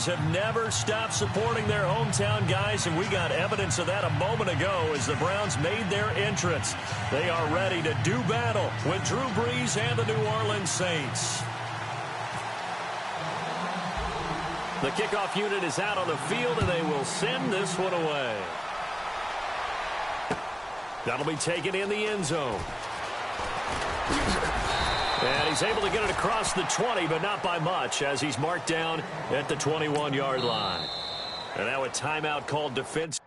Broncos have never stopped supporting their hometown guys, and we got evidence of that a moment ago as the Browns made their entrance. They are ready to do battle with Drew Brees and the New Orleans Saints. The kickoff unit is out on the field, and they will send this one away. That'll be taken in the end zone. And he's able to get it across the 20, but not by much, as he's marked down at the 21-yard line. And now a timeout called defense.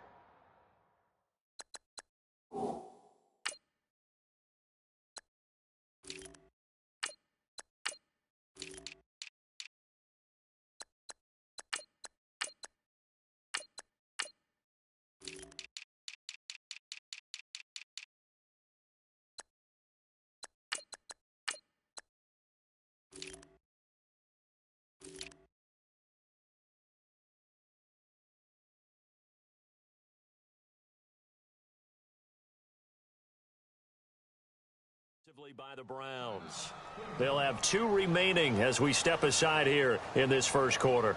By the Browns. They'll have 2 remaining as we step aside here in this first quarter.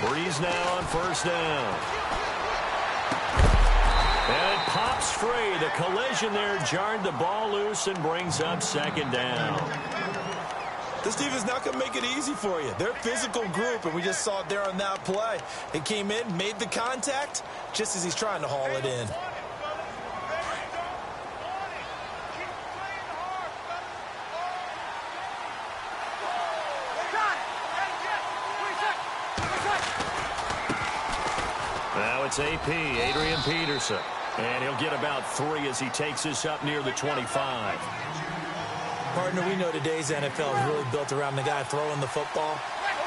Brees now on first down. And it pops free. The collision there jarred the ball loose and brings up second down. This defense not going to make it easy for you. They're a physical group, and we just saw it there on that play. They came in, made the contact, just as he's trying to haul it in. Now it's AP, Adrian Peterson. And he'll get about 3 as he takes this up near the 25. Partner, we know today's NFL is really built around the guy throwing the football.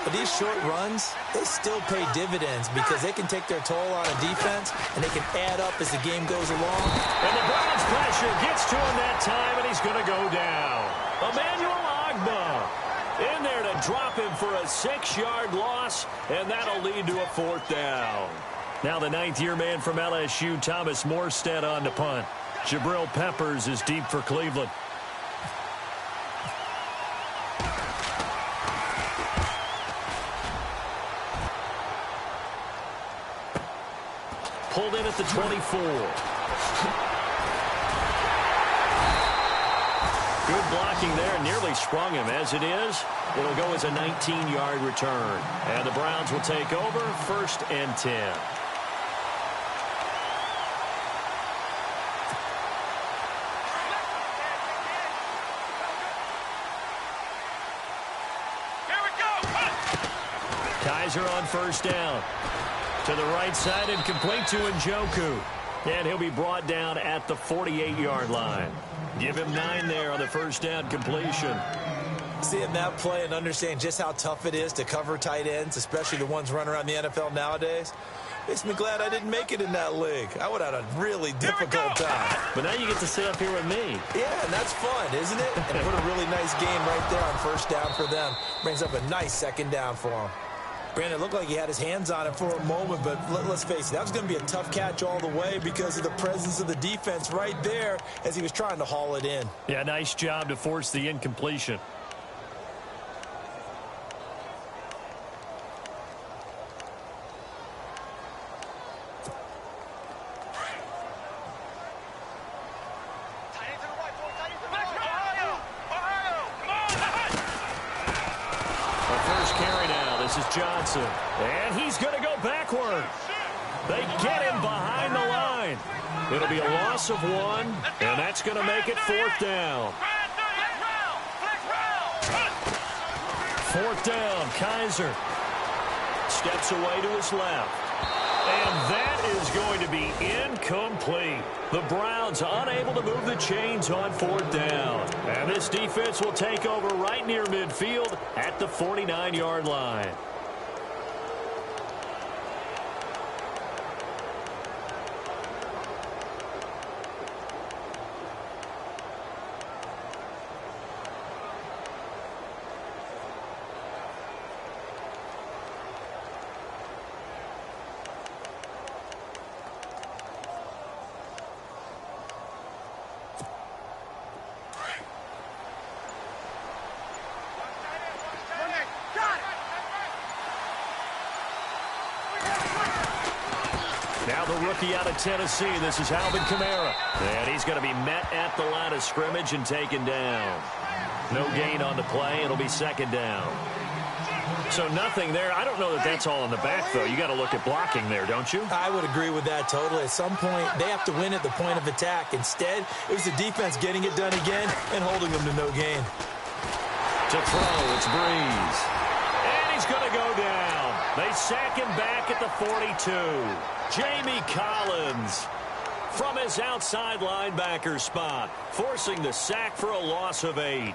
But these short runs, they still pay dividends because they can take their toll on a defense, and they can add up as the game goes along. And the Browns pressure gets to him that time, and he's going to go down. Emmanuel Ogbah in there to drop him for a 6-yard loss, and that'll lead to a 4th down. Now the 9th-year man from LSU, Thomas Morstead, on to punt. Jabril Peppers is deep for Cleveland. Pulled in at the 24. Good blocking there, nearly sprung him. As it is, it'll go as a 19-yard return. And the Browns will take over, 1st and 10. Kaiser on first down. To the right side and complete to Njoku. And he'll be brought down at the 48-yard line. Give him 9 there on the first down completion. Seeing that play and understanding just how tough it is to cover tight ends, especially the ones running around the NFL nowadays, makes me glad I didn't make it in that league. I would have had a really difficult time. But now you get to sit up here with me. Yeah, and that's fun, isn't it? And what a really nice game right there on first down for them. Brings up a nice second down for them. Brandon, it looked like he had his hands on it for a moment, but let's face it, that was going to be a tough catch all the way because of the presence of the defense right there as he was trying to haul it in. Yeah, nice job to force the incompletion. Johnson, and he's going to go backward. They get him behind the line. It'll be a loss of 1, and that's going to make it 4th down. 4th down, Kaiser steps away to his left. And that is going to be incomplete. The Browns unable to move the chains on 4th down. And this defense will take over right near midfield at the 49-yard line. Now the rookie out of Tennessee, this is Alvin Kamara. And he's going to be met at the line of scrimmage and taken down. No gain on the play. It'll be 2nd down. So nothing there. I don't know that that's all in the back, though. You got to look at blocking there, don't you? I would agree with that totally. At some point, they have to win at the point of attack. Instead, it was the defense getting it done again and holding them to no gain. To throw, it's Breeze. And he's going to go down. They sack him back at the 42. Jamie Collins from his outside linebacker spot, forcing the sack for a loss of 8.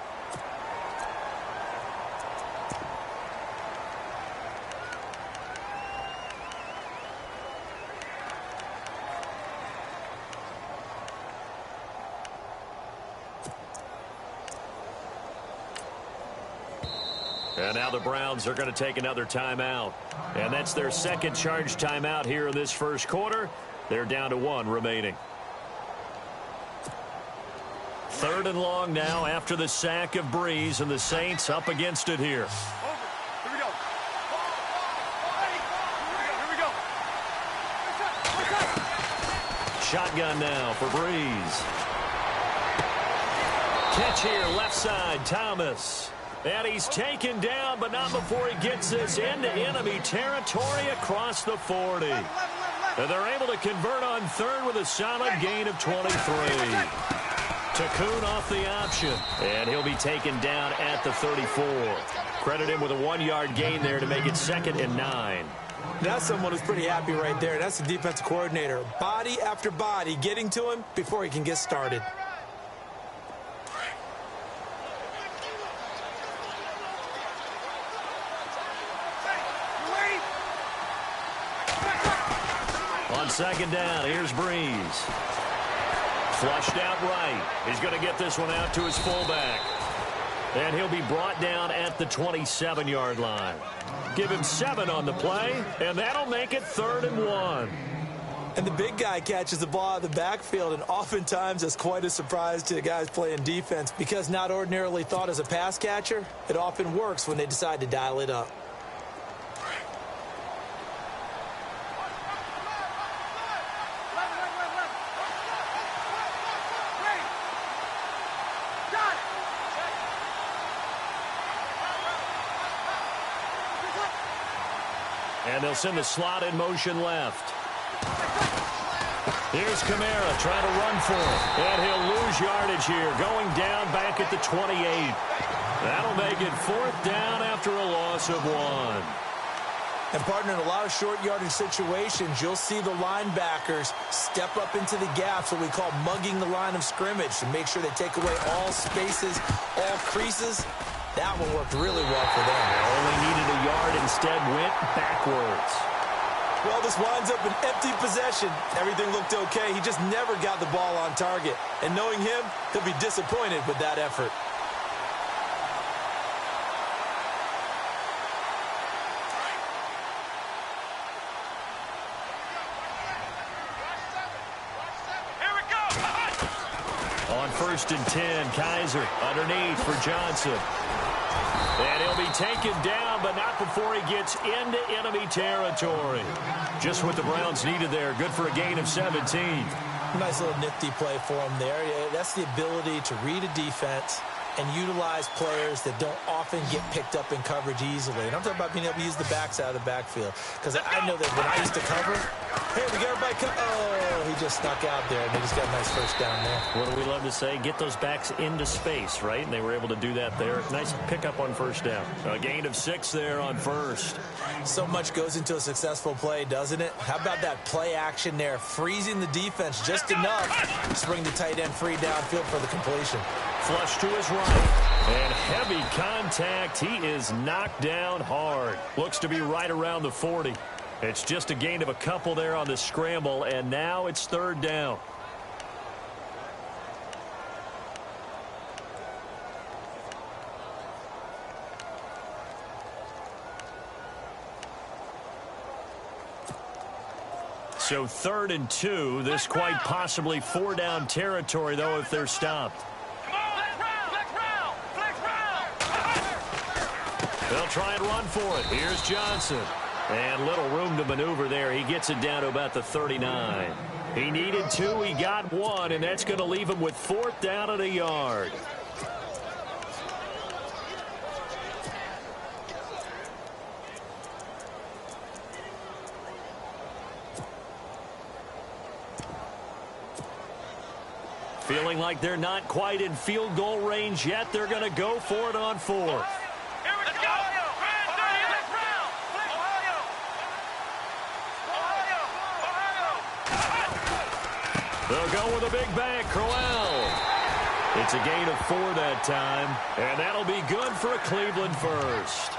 And now the Browns are going to take another timeout. And that's their second charge timeout here in this first quarter. They're down to 1 remaining. 3rd and long now after the sack of Breeze, and the Saints up against it here. Here we go. Here we go. Shotgun now for Breeze. Catch here, left side, Thomas. And he's taken down, but not before he gets this into enemy territory across the 40. And they're able to convert on 3rd with a solid gain of 23. Takun off the option, and he'll be taken down at the 34. Credit him with a 1-yard gain there to make it 2nd and 9. That's someone who's pretty happy right there. That's the defensive coordinator. Body after body getting to him before he can get started. On 2nd down, here's Breeze. Flushed out right. He's going to get this one out to his fullback. And he'll be brought down at the 27-yard line. Give him 7 on the play, and that'll make it 3rd and 1. And the big guy catches the ball out of the backfield, and oftentimes that's quite a surprise to the guys playing defense because not ordinarily thought as a pass catcher, it often works when they decide to dial it up. And they'll send the slot in motion left. Here's Kamara trying to run for it. And he'll lose yardage here, going down back at the 28. That'll make it 4th down after a loss of 1. And, partner, in a lot of short yardage situations, you'll see the linebackers step up into the gaps, what we call mugging the line of scrimmage, to make sure they take away all spaces, all creases. That one worked really well for them. They only needed a yard, instead went backwards. Well, this winds up an empty possession. Everything looked okay. He just never got the ball on target. And knowing him, he'll be disappointed with that effort. On 1st and 10, Kaiser underneath for Johnson. And he'll be taken down, but not before he gets into enemy territory. Just what the Browns needed there. Good for a gain of 17. Nice little nifty play for him there. Yeah, that's the ability to read a defense and utilize players that don't often get picked up in coverage easily. And I'm talking about being able to use the backside of the backfield. Because I know that when I used to cover, hey, we got everybody oh, he just snuck out there, and they just got a nice first down there. What do we love to say? Get those backs into space, right? And they were able to do that there. Nice pickup on first down. A gain of 6 there on first. So much goes into a successful play, doesn't it? How about that play action there, freezing the defense just enough to bring the tight end free downfield for the completion. Flush to his right. And heavy contact. He is knocked down hard. Looks to be right around the 40. It's just a gain of a couple there on the scramble, and now it's third down. So 3rd and 2. This quite possibly 4-down territory, though, if they're stopped. They'll try and run for it. Here's Johnson. And little room to maneuver there. He gets it down to about the 39. He needed 2. He got 1, and that's going to leave him with 4th down and a yard. Feeling like they're not quite in field goal range yet. They're going to go for it on 4th. They'll go with a big bang, Crowell. It's a gain of 4 that time, and that'll be good for a Cleveland first.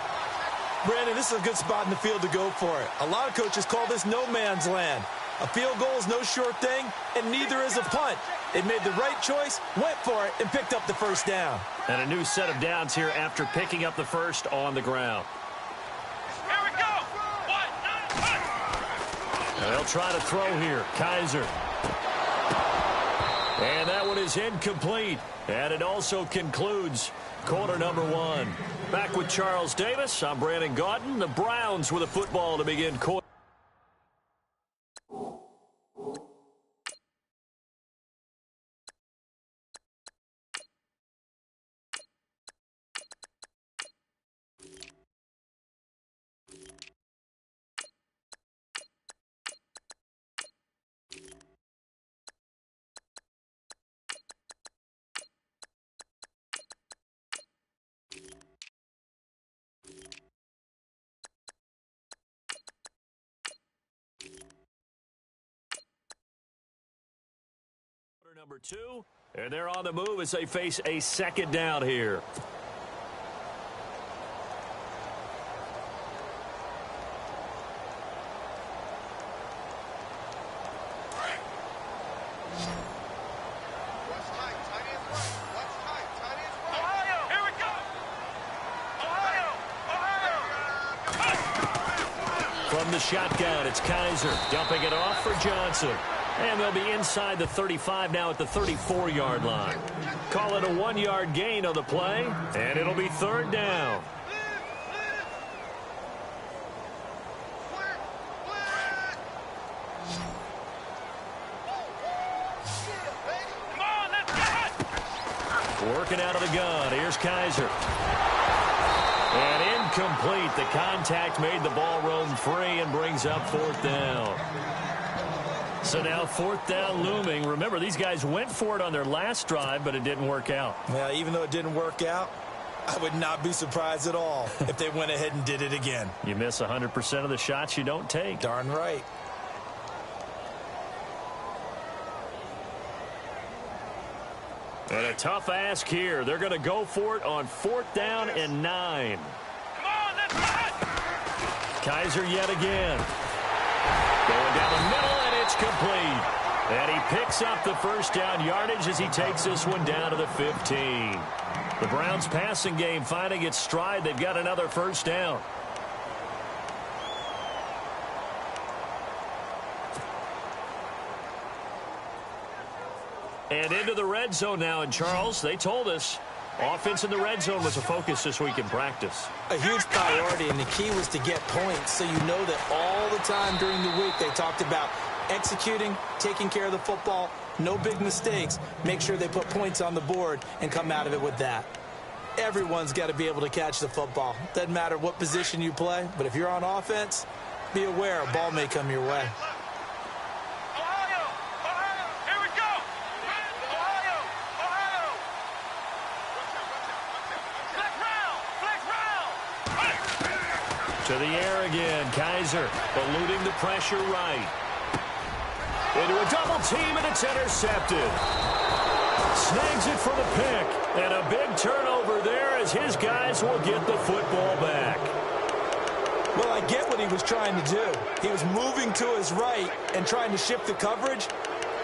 Brandon, this is a good spot in the field to go for it. A lot of coaches call this no man's land. A field goal is no sure thing, and neither is a punt. They made the right choice, went for it, and picked up the first down. And a new set of downs here after picking up the first on the ground. Here we go. And they'll try to throw here. Kaiser. And that one is incomplete. And it also concludes quarter number 1. Back with Charles Davis. I'm Brandon Gaudin. The Browns with a football to begin quarter. Number 2, and they're on the move as they face a second down here. From the shotgun, it's Kaiser dumping it off for Johnson. And they'll be inside the 35 now at the 34-yard line. Call it a 1-yard gain on the play, and it'll be third down. Working out of the gun. Here's Kaiser. And incomplete. The contact made the ball roam free and brings up 4th down. So now 4th down looming. Remember, these guys went for it on their last drive, but it didn't work out. Yeah, even though it didn't work out, I would not be surprised at all if they went ahead and did it again. You miss 100% of the shots you don't take. Darn right. And a tough ask here. They're going to go for it on 4th down and 9. Come on, let's run! Kaiser yet again. Going down the middle, and it's complete. And he picks up the first down yardage as he takes this one down to the 15. The Browns passing game finding its stride. They've got another first down. And into the red zone now. And Charles, they told us offense in the red zone was a focus this week in practice. A huge priority, and the key was to get points. So you know that all the time during the week they talked about executing, taking care of the football, no big mistakes. Make sure they put points on the board and come out of it with that. Everyone's got to be able to catch the football. Doesn't matter what position you play, but if you're on offense, be aware a ball may come your way. Ohio! Ohio! Here we go! Ohio! Ohio! Flex round! Flex round! To the air again. Kaiser eluding the pressure right. Into a double team, and it's intercepted. Snags it for the pick. And a big turnover there as his guys will get the football back. Well, I get what he was trying to do. He was moving to his right and trying to shift the coverage,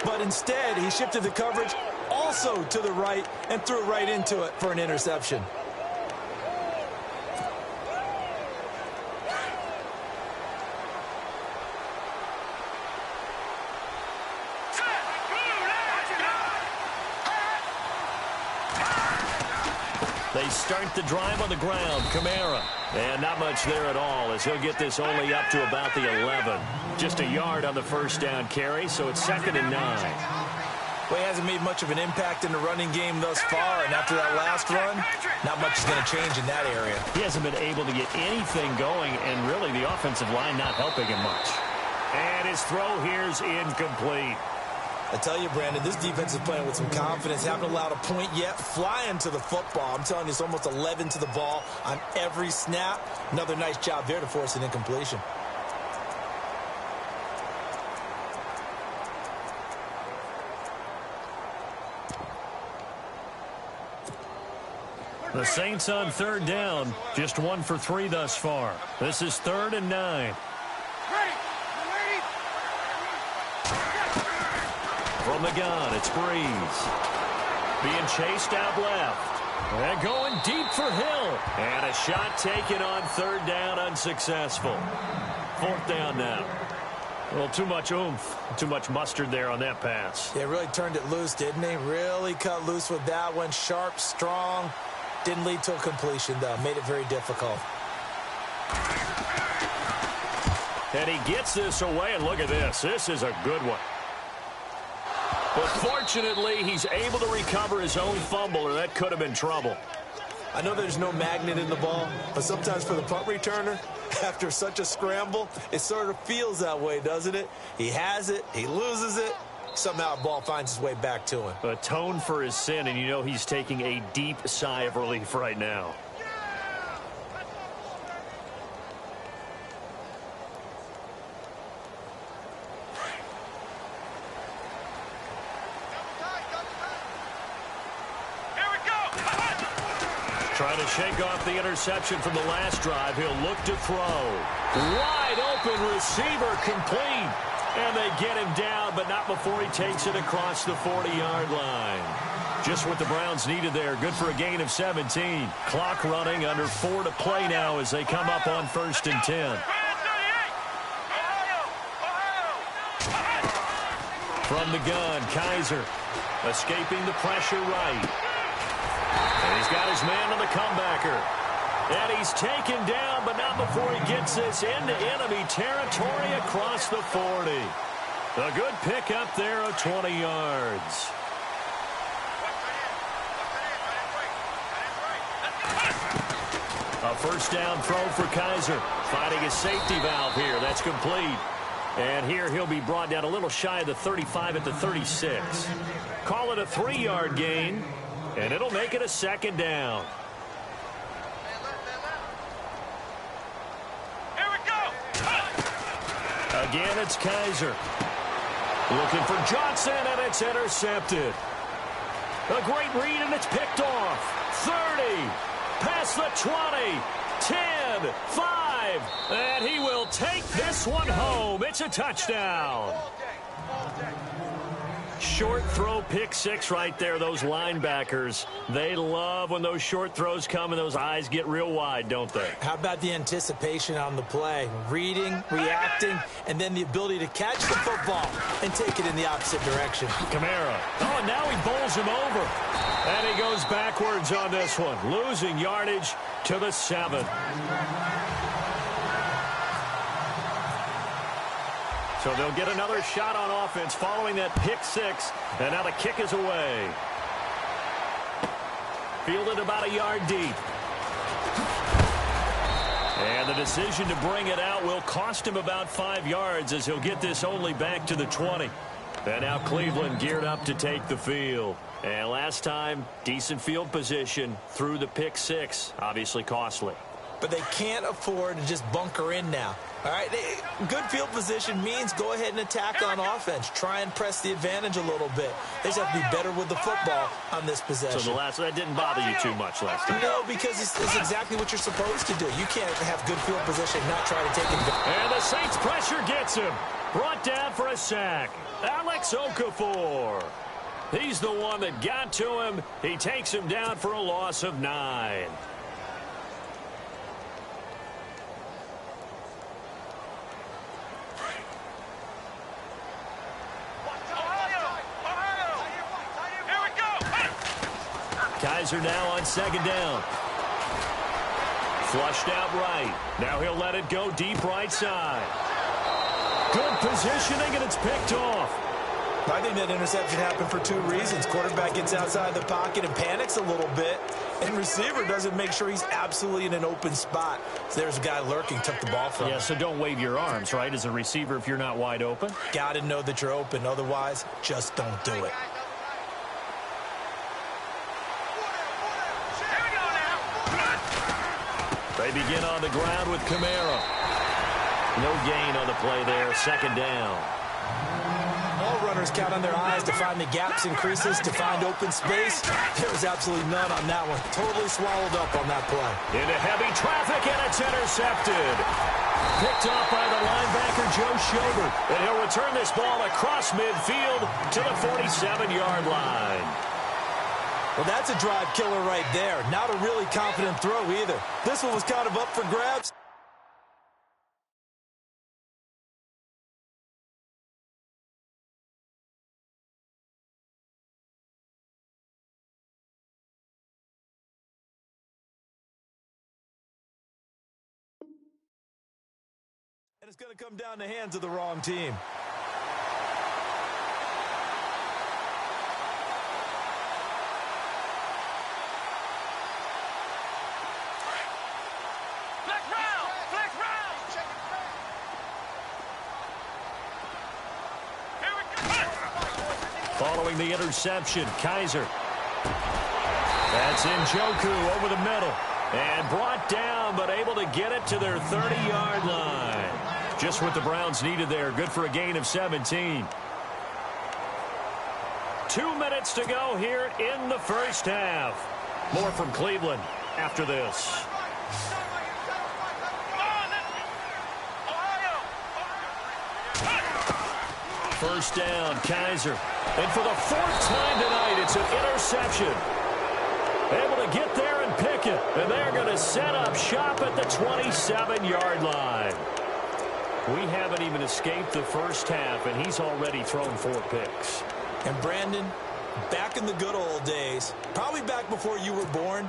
but instead he shifted the coverage also to the right and threw right into it for an interception. They start the drive on the ground. Kamara. And not much there at all as he'll get this only up to about the 11. Just a yard on the first down carry, so it's 2nd and 9. Well, he hasn't made much of an impact in the running game thus far, and after that last run, not much is going to change in that area. He hasn't been able to get anything going, and really the offensive line not helping him much. And his throw here's incomplete. I tell you, Brandon, this defense is playing with some confidence. Haven't allowed a point yet. Flying to the football. I'm telling you, it's almost 11 to the ball on every snap. Another nice job there to force an incompletion. The Saints on 3rd down. Just 1 for 3 thus far. This is 3rd and 9. From the gun, it's Breeze. Being chased out left. And going deep for Hill. And a shot taken on 3rd down, unsuccessful. 4th down now. Well, too much oomph, too much mustard there on that pass. Yeah, really turned it loose, didn't he? Really cut loose with that one. Sharp, strong. Didn't lead to a completion, though. Made it very difficult. And he gets this away, and look at this. This is a good one. But fortunately, he's able to recover his own fumble, or that could have been trouble. I know there's no magnet in the ball, but sometimes for the punt returner, after such a scramble, it sort of feels that way, doesn't it? He has it, he loses it, somehow the ball finds its way back to him. Atone for his sin, and you know he's taking a deep sigh of relief right now. Trying to shake off the interception from the last drive. He'll look to throw. Wide open receiver complete. And they get him down, but not before he takes it across the 40-yard line. Just what the Browns needed there. Good for a gain of 17. Clock running, under 4 to play now as they come up on 1st and 10. From the gun, Kaiser escaping the pressure right. And he's got his man on the comebacker. And he's taken down, but not before he gets this into enemy territory across the 40. A good pickup there of 20 yards. A first down throw for Kaiser. Finding his safety valve here. That's complete. And here he'll be brought down a little shy of the 35 at the 36. Call it a 3-yard gain. And it'll make it a 2nd down. Here we go. Again, it's Kaiser. Looking for Johnson, and it's intercepted. A great read, and it's picked off. 30, past the 20, 10, 5, and he will take this one home. It's a touchdown. Short throw, pick 6 right there. Those linebackers, they love when those short throws come and those eyes get real wide, don't they? How about the anticipation on the play? Reading, reacting, and then the ability to catch the football and take it in the opposite direction. Kamara. Oh, and now he bowls him over. And he goes backwards on this one, losing yardage to the 7. So they'll get another shot on offense following that pick 6. And now the kick is away. Fielded about a yard deep. And the decision to bring it out will cost him about 5 yards as he'll get this only back to the 20. And now Cleveland geared up to take the field. And last time, decent field position through the pick six. Obviously costly. But they can't afford to just bunker in now. All right, good field position means go ahead and attack on offense. Try and press the advantage a little bit. They just have to be better with the football on this possession. So that didn't bother you too much last time? No, because it's exactly what you're supposed to do. You can't have good field position and not try to take advantage. And the Saints pressure gets him. Brought down for a sack. Alex Okafor. He's the one that got to him. He takes him down for a loss of 9. Kaiser now on second down. Flushed out right. Now he'll let it go deep right side. Good positioning, and it's picked off. I think that interception happened for 2 reasons. Quarterback gets outside the pocket and panics a little bit, and receiver doesn't make sure he's absolutely in an open spot. So there's a guy lurking, took the ball from him. Yeah, so don't wave your arms, right, as a receiver if you're not wide open. Got to know that you're open. Otherwise, just don't do it. They begin on the ground with Kamara. No gain on the play there, second down. All runners count on their eyes to find the gaps and creases, to find open space. There was absolutely none on that one. Totally swallowed up on that play. Into heavy traffic, and it's intercepted. Picked off by the linebacker, Joe Schobert. And he'll return this ball across midfield to the 47-yard line. Well, that's a drive killer right there. Not a really confident throw either. This one was kind of up for grabs. And it's going to come down the hands of the wrong team. Following the interception, Kaiser. That's Njoku over the middle. And brought down, but able to get it to their 30-yard line. Just what the Browns needed there. Good for a gain of 17. 2 minutes to go here in the first half. More from Cleveland after this. First down, Kaiser. And for the 4th time tonight, it's an interception. Able to get there and pick it. And they're going to set up shop at the 27-yard line. We haven't even escaped the first half, and he's already thrown 4 picks. And Brandon, back in the good old days, probably back before you were born,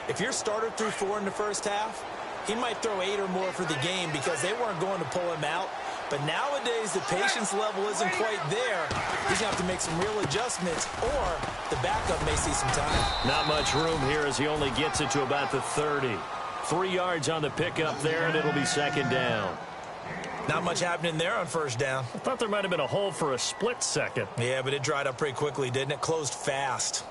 if your starter threw 4 in the first half, he might throw 8 or more for the game because they weren't going to pull him out. But nowadays, the patience level isn't quite there. He's going to have to make some real adjustments, or the backup may see some time. Not much room here as he only gets it to about the 30. 3 yards on the pickup there, and it'll be second down. Not much happening there on first down. I thought there might have been a hole for a split second. Yeah, but it dried up pretty quickly, didn't it? Closed fast.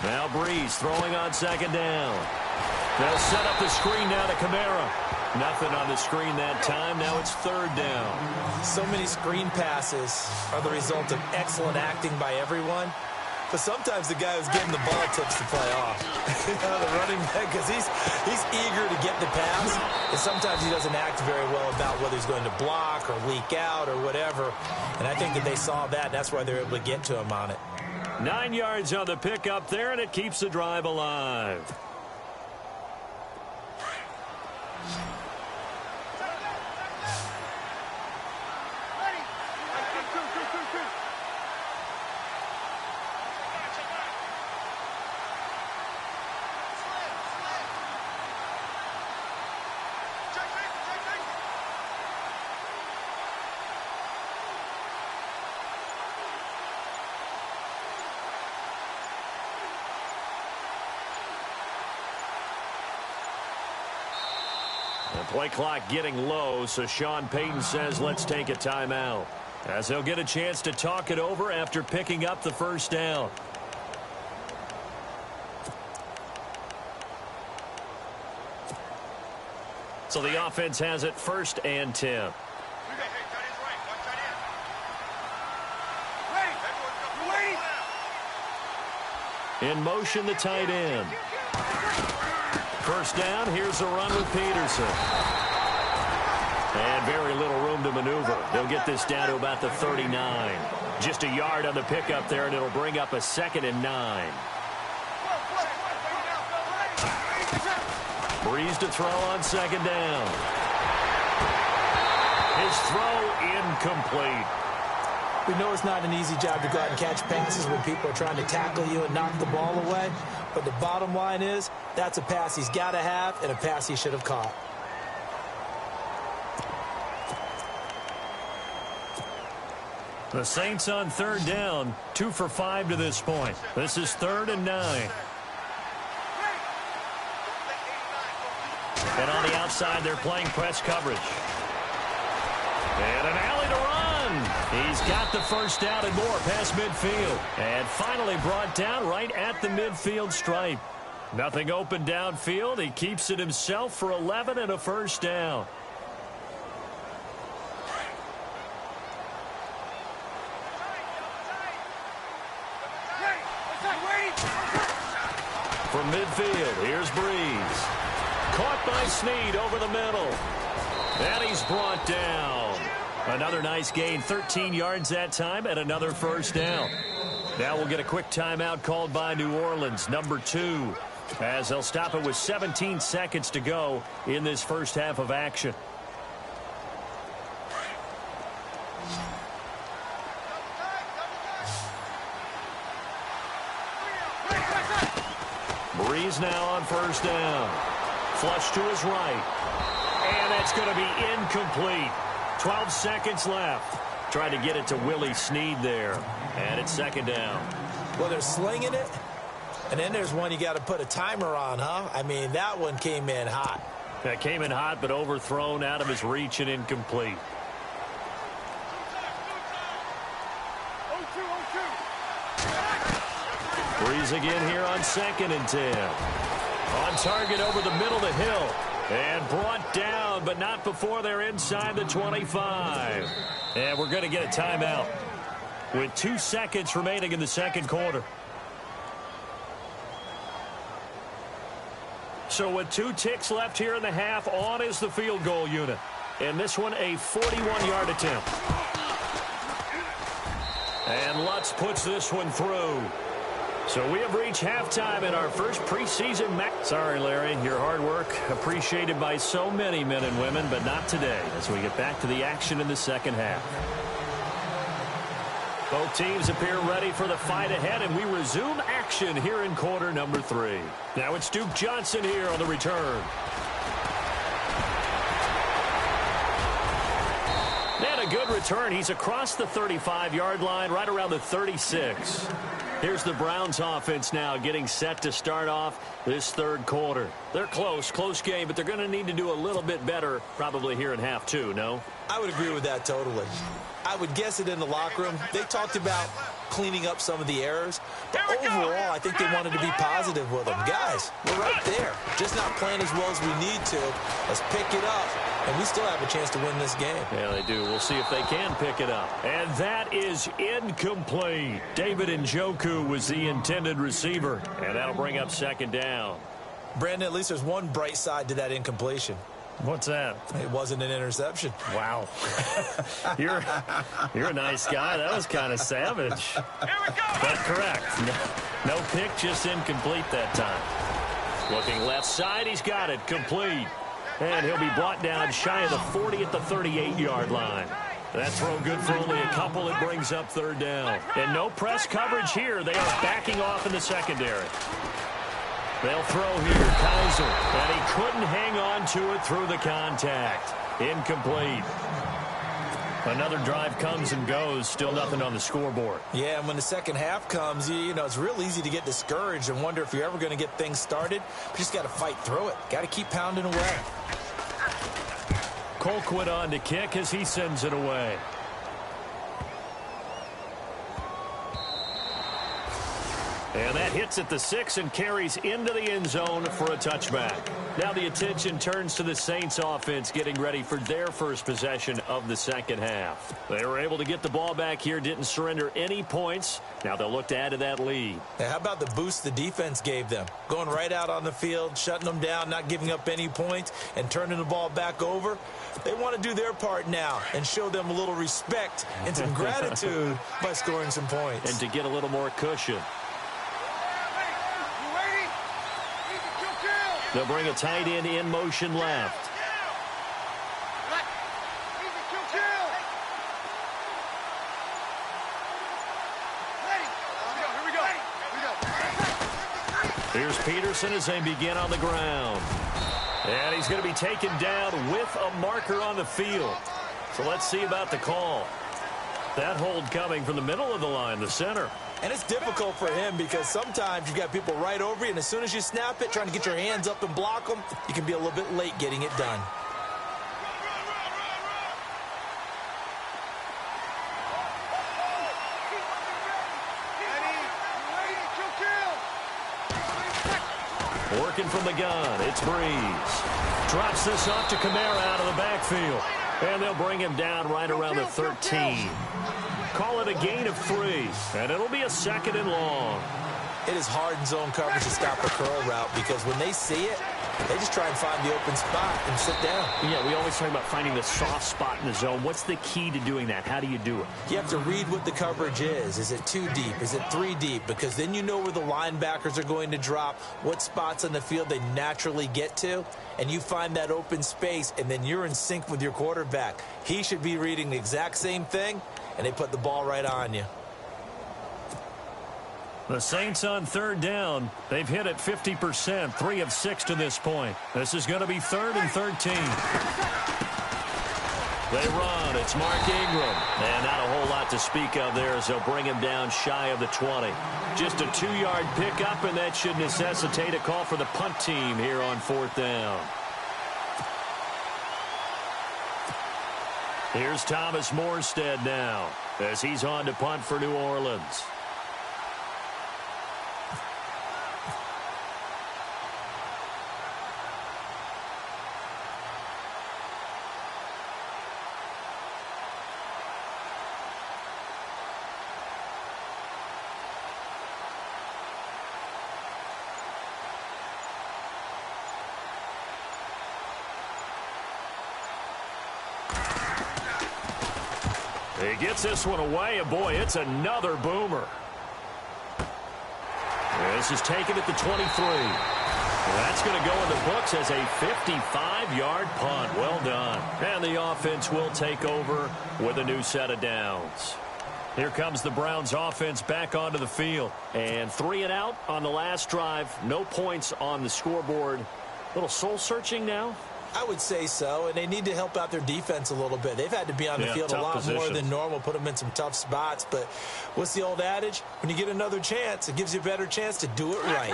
Now Breeze throwing on second down. They'll set up the screen now to Kamara. Nothing on the screen that time. Now it's third down. So many screen passes are the result of excellent acting by everyone. But sometimes the guy who's getting the ball tips the play off. The running back, because he's eager to get the pass. And sometimes he doesn't act very well about whether he's going to block or leak out or whatever. And I think that they saw that. That's why they're able to get to him on it. 9 yards on the pickup there, and it keeps the drive alive. The play clock getting low, so Sean Payton says let's take a timeout, as he'll get a chance to talk it over after picking up the first down. So the offense has it 1st and 10. In motion, the tight end. First down, here's a run with Peterson. And very little room to maneuver. They'll get this down to about the 39. Just a yard on the pickup there, and it'll bring up a 2nd and 9. Breeze to throw on 2nd down. His throw incomplete. We know it's not an easy job to go out and catch passes when people are trying to tackle you and knock the ball away. But the bottom line is, that's a pass he's got to have and a pass he should have caught. The Saints on 3rd down, 2 for 5 to this point. This is 3rd and 9. And on the outside, they're playing press coverage. And an alley to run. He's got the first down and more past midfield. And finally brought down right at the midfield stripe. Nothing open downfield. He keeps it himself for 11 and a first down. From midfield, here's Breeze. Caught by Snead over the middle. And he's brought down. Another nice gain, 13 yards that time, and another first down. Now we'll get a quick timeout called by New Orleans, number 2, as they'll stop it with 17 seconds to go in this first half of action. Breeze now on first down. Flush to his right. And that's going to be incomplete. 12 seconds left. Tried to get it to Willie Snead there. And it's 2nd down. Well, they're slinging it. And then there's one you got to put a timer on, huh? I mean, that one came in hot. That came in hot, but overthrown out of his reach and incomplete. Breeze again here on 2nd and 10. On target over the middle to Hill. And brought down, but not before they're inside the 25. And we're going to get a timeout with 2 seconds remaining in the second quarter. So with 2 ticks left here in the half, on is the field goal unit. And this one a 41-yard attempt. And Lutz puts this one through. So we have reached halftime in our first preseason match. Sorry, Larry, your hard work appreciated by so many men and women, but not today as we get back to the action in the second half. Both teams appear ready for the fight ahead, and we resume action here in quarter number 3. Now it's Duke Johnson here on the return. And a good return. He's across the 35-yard line, right around the 36. Here's the Browns offense now getting set to start off this third quarter. They're close game, but they're going to need to do a little bit better probably here in half 2, no? I would agree with that totally. I would guess it in the locker room. They talked about cleaning up some of the errors, but overall, I think they wanted to be positive with them. Guys, we're right there. Just not playing as well as we need to. Let's pick it up, and we still have a chance to win this game. Yeah, they do. We'll see if they can pick it up. And that is incomplete. David Njoku was the intended receiver, and that'll bring up 2nd down. Brandon, at least there's one bright side to that incompletion. What's that? It wasn't an interception. Wow. You're a nice guy. That was kind of savage. Here we go. But correct. No pick, just incomplete that time. Looking left side, he's got it. Complete. And he'll be brought down shy of the 40 at the 38-yard line. That throw good for only a couple. It brings up 3rd down. And no press coverage here. They are backing off in the secondary. They'll throw here, Kaiser, and he couldn't hang on to it through the contact. Incomplete. Another drive comes and goes, still nothing on the scoreboard. Yeah, and when the second half comes, you know, it's real easy to get discouraged and wonder if you're ever going to get things started. You just got to fight through it. Got to keep pounding away. Colquitt on to kick as he sends it away. And that hits at the 6 and carries into the end zone for a touchback. Now the attention turns to the Saints offense getting ready for their first possession of the second half. They were able to get the ball back here, didn't surrender any points. Now they'll look to add to that lead. Now, how about the boost the defense gave them? Going right out on the field, shutting them down, not giving up any points, and turning the ball back over. They want to do their part now and show them a little respect and some gratitude by scoring some points. And to get a little more cushion. They'll bring a tight end in motion left. Here's Peterson as they begin on the ground. And he's going to be taken down with a marker on the field. So let's see about the call. That hold coming from the middle of the line, the center. And it's difficult for him because sometimes you've got people right over you, and as soon as you snap it, trying to get your hands up and block them, you can be a little bit late getting it done. Working from the gun, it's Breeze. Drops this off to Kamara out of the backfield. And they'll bring him down right around the 13. Call it a gain of 3, and it'll be a 2nd and long. It is hard in zone coverage to stop a curl route because when they see it, they just try and find the open spot and sit down. Yeah, we always talk about finding the soft spot in the zone. What's the key to doing that? How do you do it? You have to read what the coverage is. Is it 2 deep? Is it 3 deep? Because then you know where the linebackers are going to drop, what spots on the field they naturally get to, and you find that open space, and then you're in sync with your quarterback. He should be reading the exact same thing, and they put the ball right on you. The Saints on 3rd down. They've hit it 50%, 3 of 6 to this point. This is going to be 3rd and 13. They run. It's Mark Ingram. And not a whole lot to speak of there as they'll bring him down shy of the 20. Just a 2-yard pickup, and that should necessitate a call for the punt team here on 4th down. Here's Thomas Morstead now as he's on to punt for New Orleans. He gets this one away, and boy, it's another boomer. This is taken at the 23. That's going to go in the books as a 55-yard punt. Well done. And the offense will take over with a new set of downs. Here comes the Browns offense back onto the field. And 3 and out on the last drive. No points on the scoreboard. A little soul-searching now. I would say so, and they need to help out their defense a little bit. They've had to be on the field a lot more than normal, put them in some tough spots. But what's the old adage? When you get another chance, it gives you a better chance to do it right.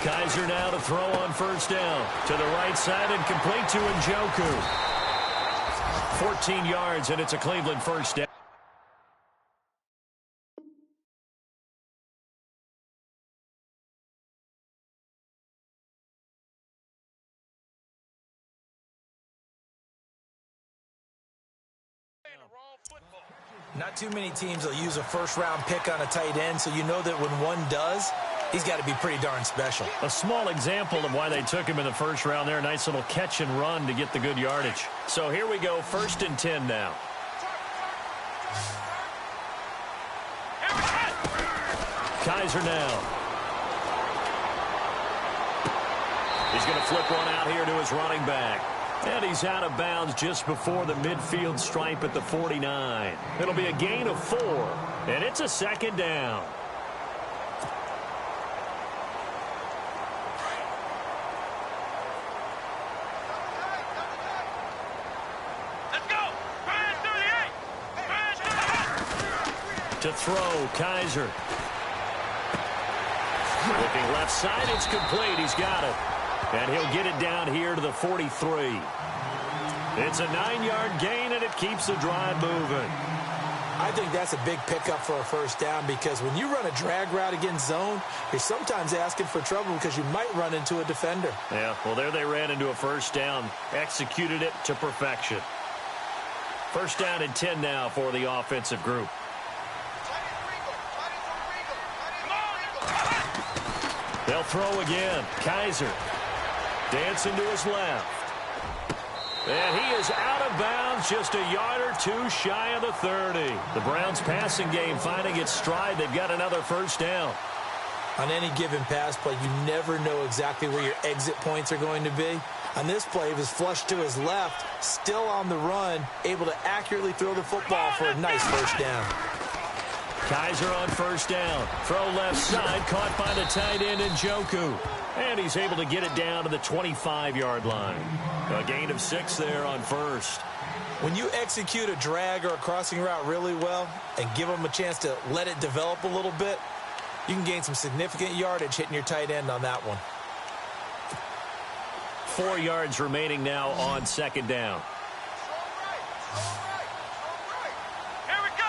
Kaiser now to throw on 1st down. To the right side and complete to Njoku. 14 yards, and it's a Cleveland 1st down. Not too many teams will use a first-round pick on a tight end, so you know that when one does, he's got to be pretty darn special. A small example of why they took him in the 1st round there. Nice little catch and run to get the good yardage. So here we go, 1st and 10 now. Kaiser now. He's going to flip one out here to his running back. And he's out of bounds just before the midfield stripe at the 49. It'll be a gain of 4, and it's a 2nd down. Let's go! Brian 38! To throw, Kaiser. Looking left side, it's complete. He's got it. And he'll get it down here to the 43. It's a 9-yard gain, and it keeps the drive moving. I think that's a big pickup for a first down because when you run a drag route against zone, you're sometimes asking for trouble because you might run into a defender. Yeah, well, there they ran into a first down. Executed it to perfection. First down and 10 now for the offensive group. They'll throw again. Kaiser dancing to his left. And he is out of bounds, just a yard or two shy of the 30. The Browns passing game finding its stride. They've got another first down. On any given pass play, you never know exactly where your exit points are going to be. On this play, he was flushed to his left, still on the run, able to accurately throw the football for a nice first down. Kaiser on first down. Throw left side, caught by the tight end Njoku. And he's able to get it down to the 25-yard line. A gain of 6 there on first. When you execute a drag or a crossing route really well and give them a chance to let it develop a little bit, you can gain some significant yardage hitting your tight end on that one. 4 yards remaining now on second down. Here we go.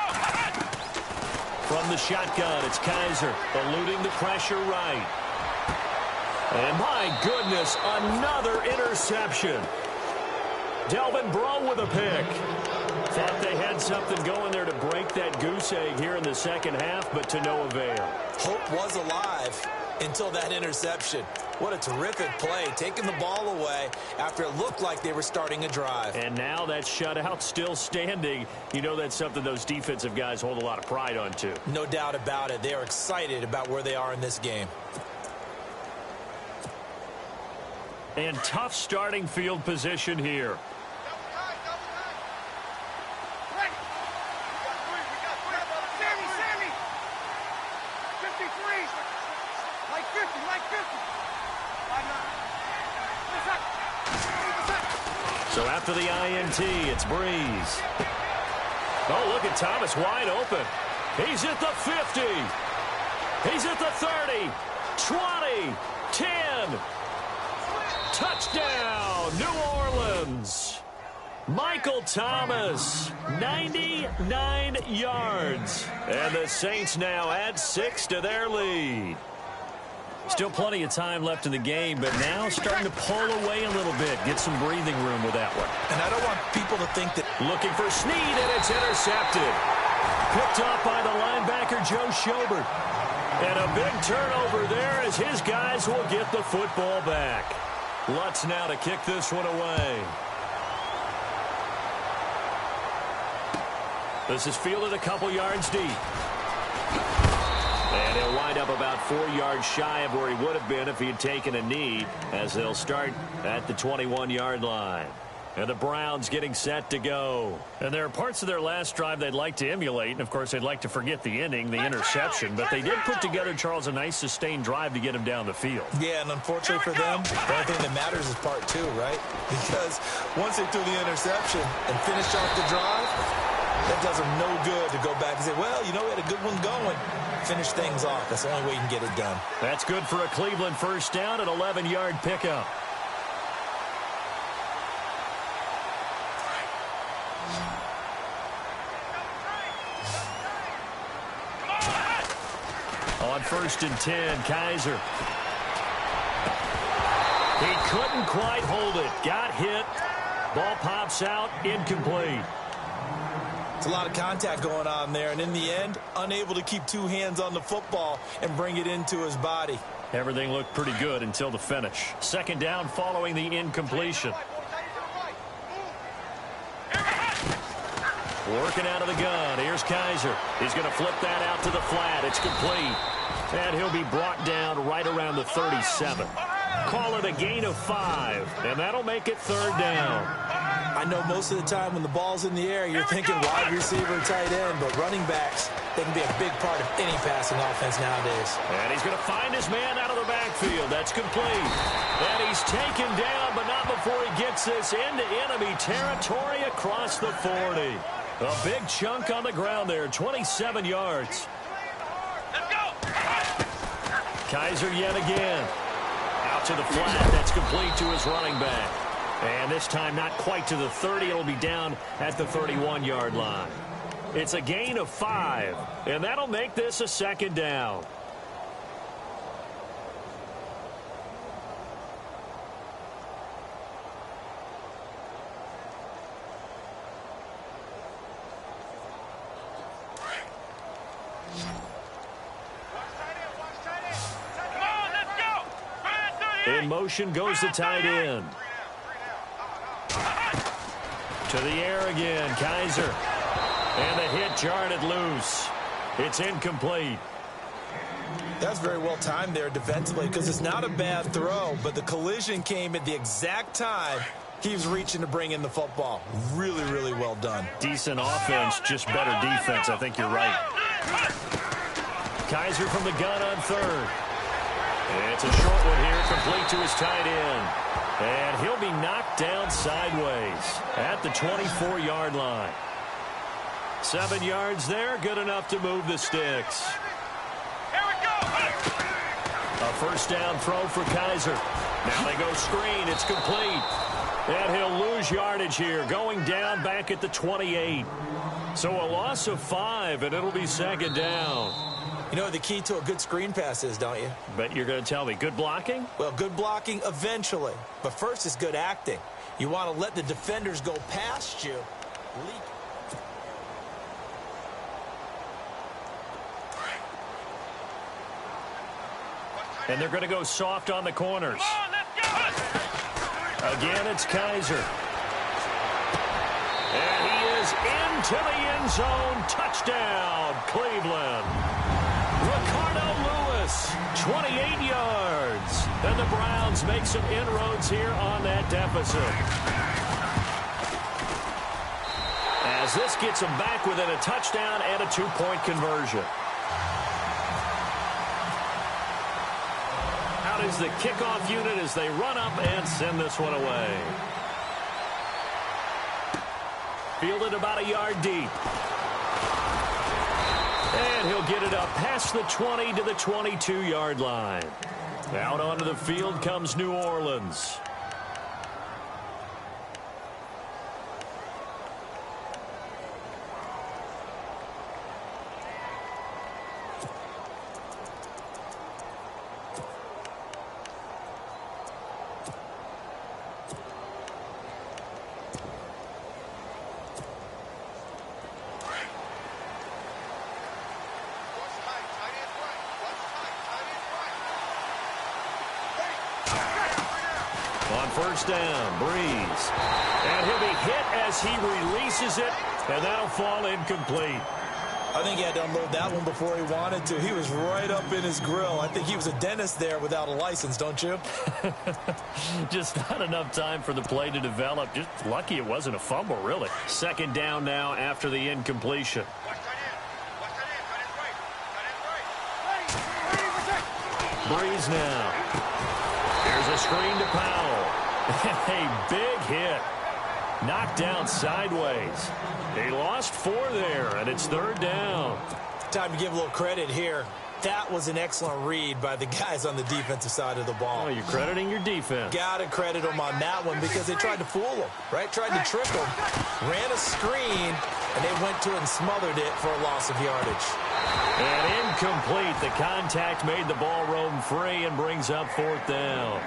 From the shotgun, it's Kaiser eluding the pressure right. And my goodness, another interception. Delvin Breaux with a pick. Thought they had something going there to break that goose egg here in the second half, but to no avail. Hope was alive until that interception. What a terrific play, taking the ball away after it looked like they were starting a drive. And now that shutout still standing. You know that's something those defensive guys hold a lot of pride on, too. No doubt about it. They are excited about where they are in this game. And tough starting field position here. Sammy. 53. Like 50. So after the INT, it's Breeze. Oh, look at Thomas wide open. He's at the 50. He's at the 30. 20. 10. Touchdown, New Orleans. Michael Thomas, 99 yards. And the Saints now add 6 to their lead. Still plenty of time left in the game, but now starting to pull away a little bit. Get some breathing room with that one. And I don't want people to think that... Looking for Snead, and it's intercepted. Picked off by the linebacker, Joe Schobert. And a big turnover there as his guys will get the football back. Lutz now to kick this one away. This is fielded a couple yards deep. And he'll wind up about 4 yards shy of where he would have been if he had taken a knee, as they'll start at the 21-yard line. And the Browns getting set to go. And there are parts of their last drive they'd like to emulate. And, of course, they'd like to forget the inning, the interception. But they did put together, Charles, a nice sustained drive to get him down the field. Yeah, and unfortunately for them, the only thing that matters is part 2, right? Because once they threw the interception and finished off the drive, that does them no good to go back and say, well, you know, we had a good one going. Finish things off. That's the only way you can get it done. That's good for a Cleveland first down, an 11-yard pickup. On 1st and 10, Kaiser. He couldn't quite hold it. Got hit. Ball pops out. Incomplete. It's a lot of contact going on there, and in the end, unable to keep 2 hands on the football and bring it into his body. Everything looked pretty good until the finish. Second down following the incompletion. Working out of the gun. Here's Kaiser. He's going to flip that out to the flat. It's complete. And he'll be brought down right around the 37. Call it a gain of 5. And that'll make it 3rd down. I know most of the time when the ball's in the air, you're thinking wide receiver, tight end, but running backs, they can be a big part of any passing offense nowadays. And he's going to find his man out of the backfield. That's complete. And he's taken down, but not before he gets this into enemy territory across the 40. A big chunk on the ground there, 27 yards. Let's go. Kaiser yet again. Out to the flat. That's complete to his running back. And this time not quite to the 30. It'll be down at the 31-yard line. It's a gain of 5, and that'll make this a second down. In motion goes the tight end. To the air again, Kaiser. And the hit jarred loose. It's incomplete. That's very well timed there defensively because it's not a bad throw, but the collision came at the exact time he was reaching to bring in the football. Really, really well done. Decent offense, just better defense. I think you're right. Kaiser from the gun on third. It's a short one here, complete to his tight end. And he'll be knocked down sideways at the 24-yard line. 7 yards there, good enough to move the sticks. Here we go. A first down throw for Kaiser. Now they go screen, it's complete. And he'll lose yardage here, going down back at the 28. So a loss of 5, and it'll be second down. You know what the key to a good screen pass is, don't you? Bet you're going to tell me. Good blocking? Well, good blocking eventually. But first is good acting. You want to let the defenders go past you. And they're going to go soft on the corners. Again, it's Kaiser. And he is into the end zone. Touchdown, Cleveland. Ricardo Lewis, 28 yards. And the Browns make some inroads here on that deficit. As this gets them back within a touchdown and a 2-point conversion. Out is the kickoff unit as they run up and send this one away. Fielded about a yard deep. And he'll get it up past the 20 to the 22-yard line. Out onto the field comes New Orleans. On first down, Breeze. And he'll be hit as he releases it, and that'll fall incomplete. I think he had to unload that one before he wanted to. He was right up in his grill. I think he was a dentist there without a license, don't you? Just not enough time for the play to develop. Just lucky it wasn't a fumble, really. Second down now after the incompletion. Breeze now. Here's a screen to Powell. A big hit. Knocked down sideways. He lost 4 there, and it's third down. Time to give a little credit here. That was an excellent read by the guys on the defensive side of the ball. Oh, you're crediting your defense. Got to credit them on that one because they tried to fool him, right? Tried to trick him. Ran a screen, and they went to it and smothered it for a loss of yardage. And incomplete. The contact made the ball roam free and brings up fourth down.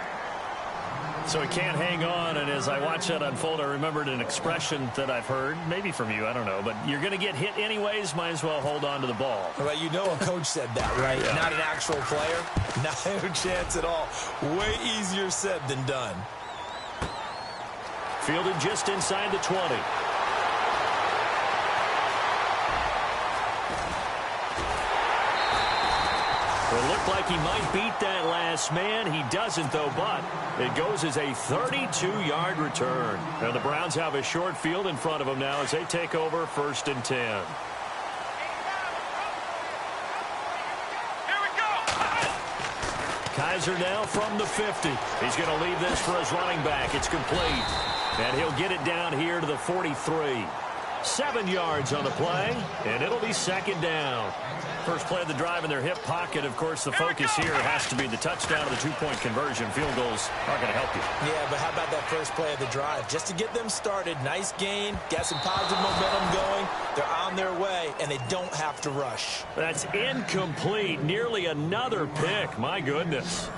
So he can't hang on, and as I watch that unfold, I remembered an expression that I've heard, maybe from you, I don't know, but you're going to get hit anyways, might as well hold on to the ball. Well, you know a coach said that, right? Yeah. Not an actual player. No chance at all. Way easier said than done. Fielded just inside the 20. It looked like he might beat that last man. He doesn't, though, but it goes as a 32-yard return. And the Browns have a short field in front of them now as they take over first and 10. Here we go. Kaiser now from the 50. He's going to leave this for his running back. It's complete. And he'll get it down here to the 43. 7 yards on the play, and it'll be second down. First play of the drive in their hip pocket. Of course, the focus here has to be the touchdown or the two-point conversion. Field goals aren't going to help you. Yeah, but how about that first play of the drive? Just to get them started, nice gain, got some positive momentum going. They're on their way, and they don't have to rush. That's incomplete. Nearly another pick. My goodness.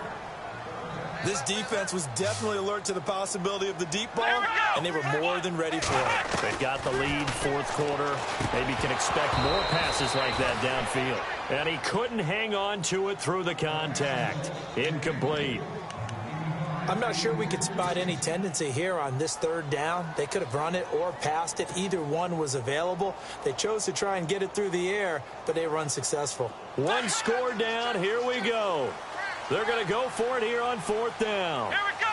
This defense was definitely alert to the possibility of the deep ball, and they were more than ready for it. They've got the lead, fourth quarter. Maybe can expect more passes like that downfield. And he couldn't hang on to it through the contact. Incomplete. I'm not sure we could spot any tendency here on this third down. They could have run it or passed it. Either one was available. They chose to try and get it through the air, but they were unsuccessful. One score down. Here we go. They're going to go for it here on fourth down. Here we go.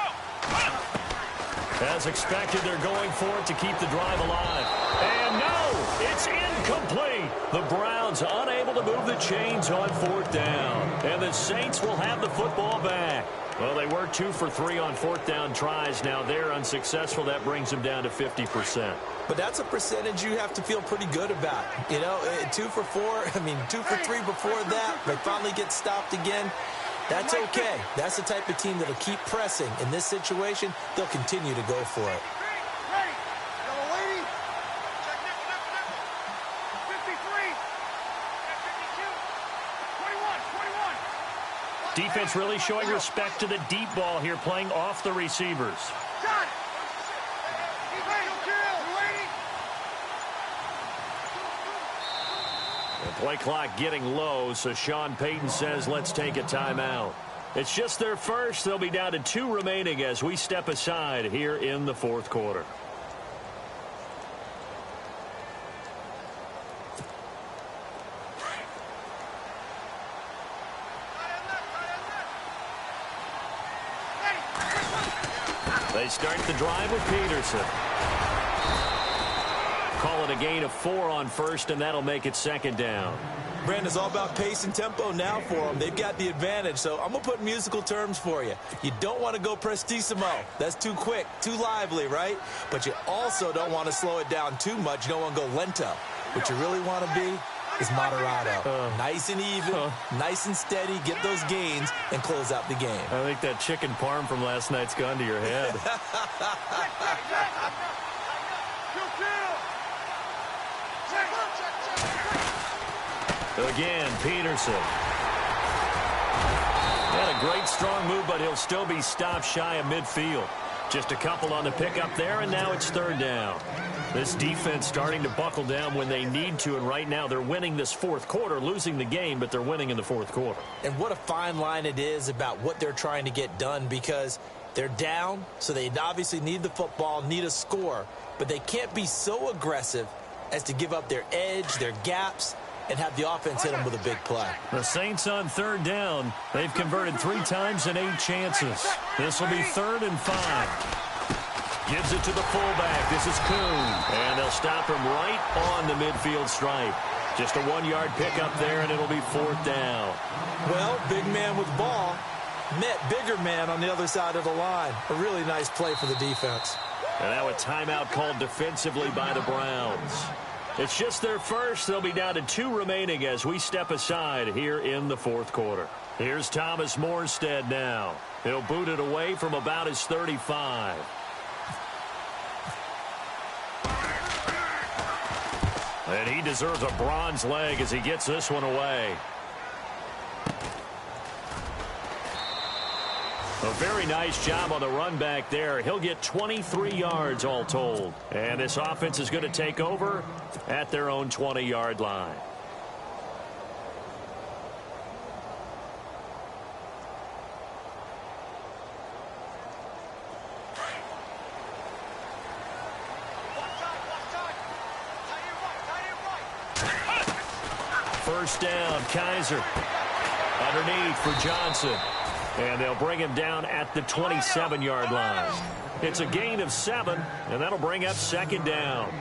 As expected, they're going for it to keep the drive alive. And no, it's incomplete. The Browns unable to move the chains on fourth down. And the Saints will have the football back. Well, they were 2 for 3 on fourth down tries. Now they're unsuccessful. That brings them down to 50%. But that's a percentage you have to feel pretty good about. You know, 2 for 4, 2 for 3 before that. They finally get stopped again. That's okay. That's the type of team that'll keep pressing. In this situation, they'll continue to go for it. Ready. Yellow lady. Check nip. 53. 52. 21. Defense really showing respect to the deep ball here, playing off the receivers. Got it. Play clock getting low, so Sean Payton says let's take a timeout. It's just their first. They'll be down to 2 remaining as we step aside here in the fourth quarter. They start the drive with Peterson. Call it a gain of 4 on first, and that'll make it second down. Brandon, it's all about pace and tempo now for them. They've got the advantage, so I'm going to put musical terms for you. You don't want to go prestissimo. That's too quick, too lively, right? But you also don't want to slow it down too much. You don't want to go lento. What you really want to be is moderato. Nice and even, nice and steady, get those gains, and close out the game. I think that chicken parm from last night's gone to your head. Again, Peterson. Had a great strong move, but he'll still be stopped shy of midfield. Just a couple on the pickup there, and now it's third down. This defense starting to buckle down when they need to, and right now they're winning this fourth quarter, losing the game, but they're winning in the fourth quarter. And what a fine line it is about what they're trying to get done, because they're down, so they obviously need the football, need a score, but they can't be so aggressive as to give up their edge, their gaps, and have the offense hit them with a big play. The Saints on third down. They've converted 3 times in 8 chances. This will be 3rd and 5. Gives it to the fullback. This is Kuhn. And they'll stop him right on the midfield stripe. Just a 1-yard pickup there, and it'll be 4th down. Well, big man with ball met bigger man on the other side of the line. A really nice play for the defense. And now a timeout called defensively by the Browns. It's just their first. They'll be down to 2 remaining as we step aside here in the fourth quarter. Here's Thomas Morstead now. He'll boot it away from about his 35. And he deserves a bronze leg as he gets this one away. A very nice job on the run back there. He'll get 23 yards all told. And this offense is going to take over at their own 20-yard line. First down, Kaiser. Underneath for Johnson. And they'll bring him down at the 27-yard line. It's a gain of 7, and that'll bring up second down.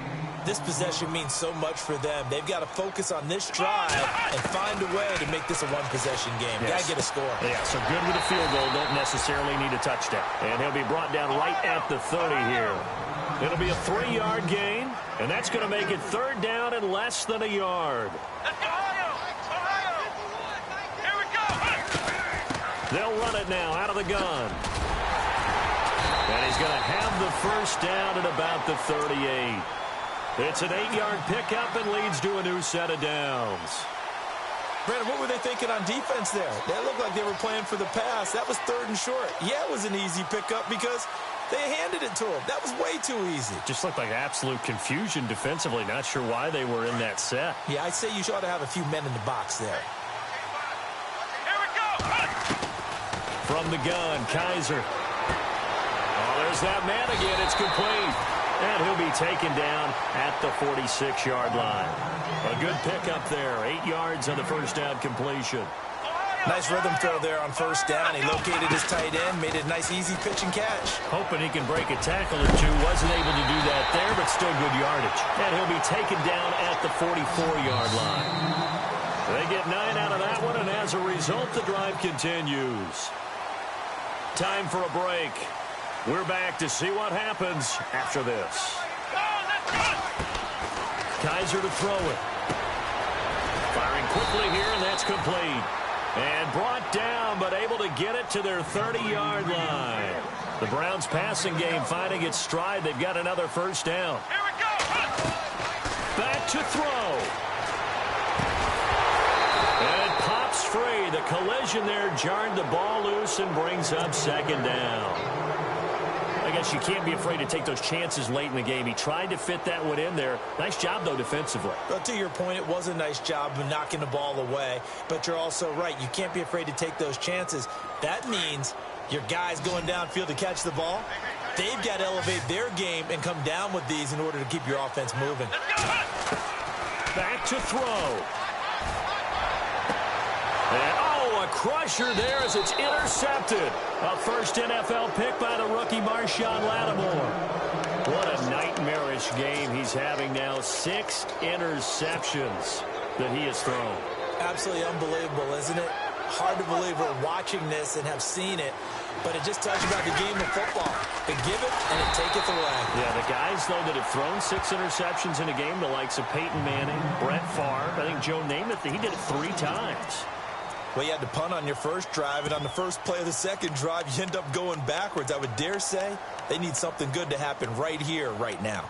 This possession means so much for them. They've got to focus on this drive and find a way to make this a one-possession game. Yes. Got to get a score. Yeah, so good with a field goal. Don't necessarily need a touchdown. And he'll be brought down right at the 30 here. It'll be a 3-yard gain, and that's going to make it 3rd down and less than a yard. Let's go, Ohio! Here we go! They'll run it now out of the gun. And he's going to have the 1st down at about the 38. It's an 8-yard pickup and leads to a new set of downs. Brandon, what were they thinking on defense there? They looked like they were playing for the pass. That was 3rd and short. Yeah, it was an easy pickup because they handed it to him. That was way too easy. Just looked like absolute confusion defensively. Not sure why they were in that set. Yeah, I'd say you ought to have a few men in the box there. Here we go! From the gun, Kaiser. Oh, there's that man again. It's complete. And he'll be taken down at the 46-yard line. A good pickup there. 8 yards on the 1st down completion. Nice rhythm throw there on 1st down. He located his tight end, made it a nice, easy pitch and catch. Hoping he can break a tackle or two. Wasn't able to do that there, but still good yardage. And he'll be taken down at the 44-yard line. They get 9 out of that one, and as a result, the drive continues. Time for a break. We're back to see what happens after this. Kaiser to throw it. Firing quickly here, and that's complete. And brought down, but able to get it to their 30-yard line. The Browns' passing game finding its stride. They've got another 1st down. Here we go! Back to throw. And it pops free. The collision there jarred the ball loose and brings up 2nd down. I guess you can't be afraid to take those chances late in the game. He tried to fit that one in there. Nice job, though, defensively. But to your point, it was a nice job of knocking the ball away. But you're also right. You can't be afraid to take those chances. That means your guys going downfield to catch the ball, they've got to elevate their game and come down with these in order to keep your offense moving. Back to throw. And, a crusher there as it's intercepted. A 1st NFL pick by the rookie Marshawn Lattimore. What a nightmarish game he's having now. 6 interceptions that he has thrown. Absolutely unbelievable, isn't it? Hard to believe we're watching this and have seen it, but it just tells you about the game of football. It give it, and it taketh away. Yeah, the guys, though, that have thrown 6 interceptions in a game, the likes of Peyton Manning, Brett Favre, I think Joe Namath, he did it 3 times. Well, you had to punt on your 1st drive, and on the 1st play of the 2nd drive, you end up going backwards. I would dare say they need something good to happen right here, right now.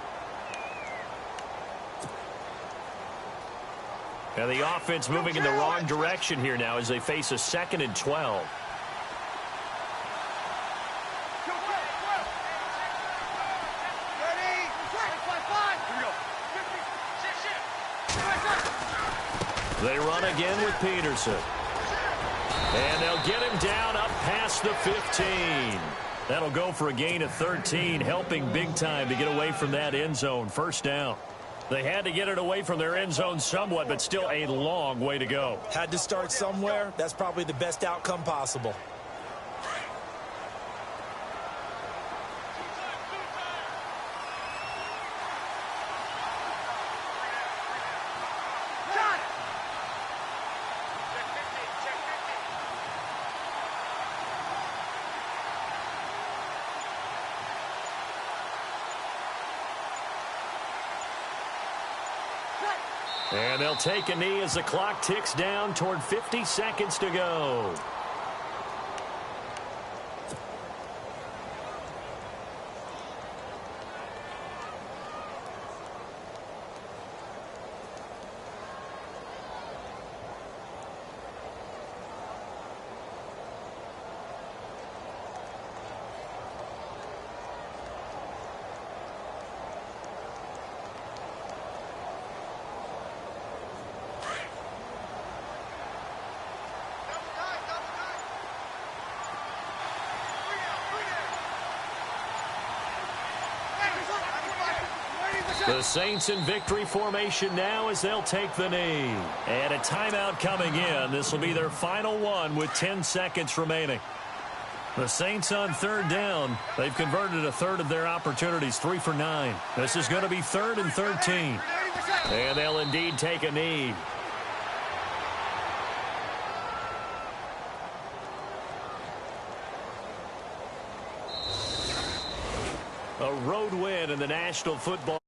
And the offense moving in the wrong direction here now as they face a 2nd and 12. They run again with Peterson. And they'll get him down up past the 15. That'll go for a gain of 13, helping big time to get away from that end zone. 1st down. They had to get it away from their end zone somewhat, but still a long way to go. Had to start somewhere. That's probably the best outcome possible. And they'll take a knee as the clock ticks down toward 50 seconds to go. The Saints in victory formation now as they'll take the knee. And a timeout coming in. This will be their final one with 10 seconds remaining. The Saints on 3rd down. They've converted a 1/3 of their opportunities, 3 for 9. This is going to be 3rd and 13. And they'll indeed take a knee. A road win in the National Football